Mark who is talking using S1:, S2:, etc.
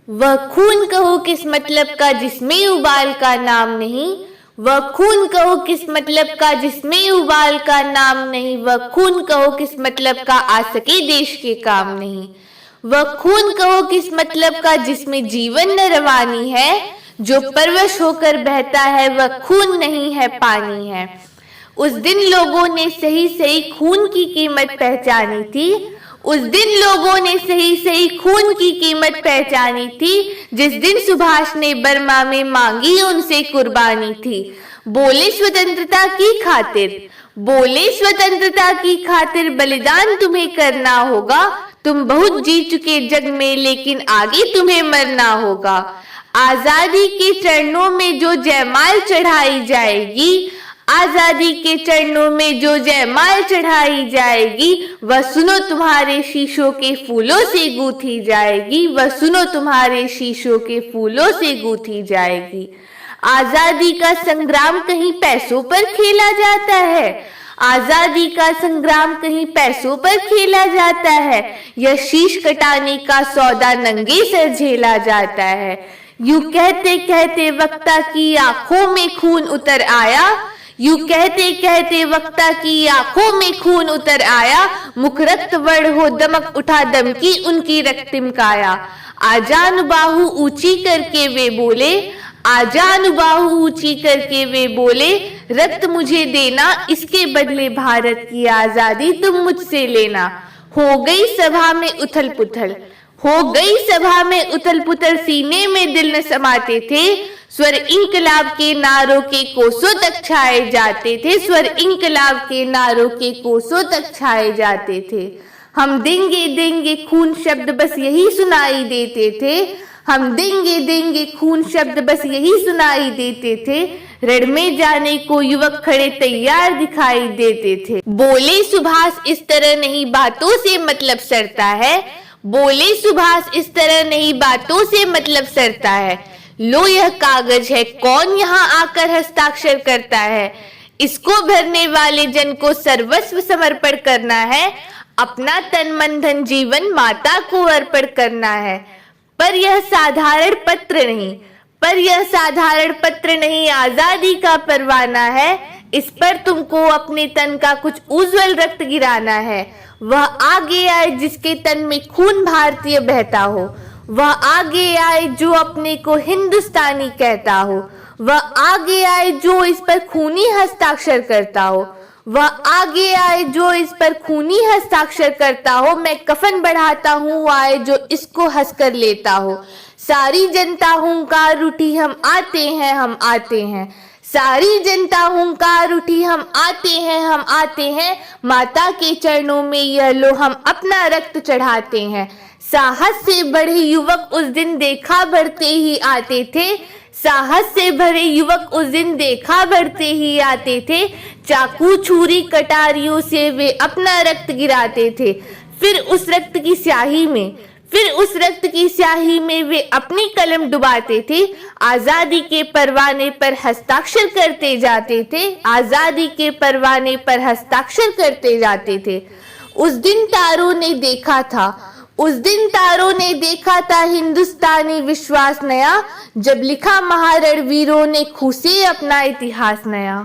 S1: वह खून कहो किस मतलब का जिसमें उबाल का नाम नहीं, वह खून कहो किस मतलब का जिसमें उबाल का नाम नहीं, वह खून कहो किस मतलब का आ सके देश के काम नहीं, वह खून कहो किस मतलब का जिसमें जीवन न रवानी है, जो परवश होकर बहता है वह खून नहीं है पानी है। उस दिन लोगों ने सही सही खून की कीमत पहचानी थी, उस दिन लोगों ने सही सही खून की कीमत पहचानी थी, जिस दिन सुभाष ने बर्मा में मांगी उनसे कुर्बानी थी। बोले स्वतंत्रता की खातिर, बोले स्वतंत्रता की खातिर बलिदान तुम्हें करना होगा, तुम बहुत जी चुके जग में लेकिन आगे तुम्हें मरना होगा। आजादी के चरणों में जो जयमाल चढ़ाई जाएगी, आजादी के चरणों में जो जयमाल चढ़ाई जाएगी, वह सुनो तुम्हारे शीशों के फूलों से गूंथी जाएगी, वह सुनो तुम्हारे शीशों के फूलों से गूंथी जाएगी। आजादी का संग्राम कहीं पैसों पर खेला जाता है, आजादी का संग्राम कहीं पैसों पर खेला जाता है, यह शीश कटाने का सौदा नंगे सर झेला जाता है। यूं कहते कहते वक्ता की आंखों में खून उतर आया, यूं कहते कहते वक्ता की आंखों में खून उतर आया, मुख रक्त वर्ण हो दमक उठा दम की उनकी रक्तिम काया। आजान बाहु ऊंची करके वे बोले, आजान बाहु ऊंची करके वे बोले, रक्त मुझे देना इसके बदले भारत की आजादी तुम मुझसे लेना। हो गई सभा में उथल पुथल, हो गई सभा में उथल पुथल, सीने में दिल न समाते थे, स्वर इंकलाब के नारों के कोसों तक छाए जाते थे, स्वर इंकलाब के नारों के कोसों तक छाए जाते थे। हम देंगे देंगे खून शब्द बस यही सुनाई देते थे, हम देंगे देंगे खून शब्द बस यही सुनाई देते थे, रण में जाने को युवक खड़े तैयार दिखाई देते थे। बोले सुभाष इस तरह नहीं बातों से मतलब सरता है, बोले सुभाष इस तरह नहीं बातों से मतलब सरता है। लो यह कागज है कौन यहाँ आकर हस्ताक्षर करता है, इसको भरने वाले जन को सर्वस्व समर्पण करना है, अपना तन मन धन जीवन माता को अर्पण करना है। पर यह साधारण पत्र नहीं, पर यह साधारण पत्र नहीं, आजादी का परवाना है, इस पर तुमको अपने तन का कुछ उज्जवल रक्त गिराना है। वह आगे आए जिसके तन में खून भारतीय बहता हो, वह आगे आए जो अपने को हिंदुस्तानी कहता हो, वह आगे आए जो इस पर खूनी हस्ताक्षर करता हो, वह आगे आए जो इस पर खूनी हस्ताक्षर करता हो। मैं कफन बढ़ाता हूँ आए जो इसको हंसकर लेता हो। सारी जनता हुंकार उठी हम आते हैं, हम आते हैं, सारी जनता हुंकार उठी हम आते हैं, हम आते हैं, माता के चरणों में यह लो हम अपना रक्त चढ़ाते हैं। साहस से बढ़े युवक उस दिन देखा बढ़ते ही आते थे, साहस से भरे युवक उस दिन देखा बढ़ते ही आते थे, चाकू छुरी कटारियों से वे अपना रक्त गिराते थे। फिर उस रक्त की स्याही में, फिर उस रक्त की स्याही में वे अपनी कलम डुबाते थे, आजादी के परवाने पर हस्ताक्षर करते जाते थे, आजादी के परवाने पर हस्ताक्षर करते जाते थे। उस दिन तारों ने देखा था, उस दिन तारों ने देखा था हिंदुस्तानी विश्वास नया, जब लिखा महारणवीरों ने खूसे अपना इतिहास नया।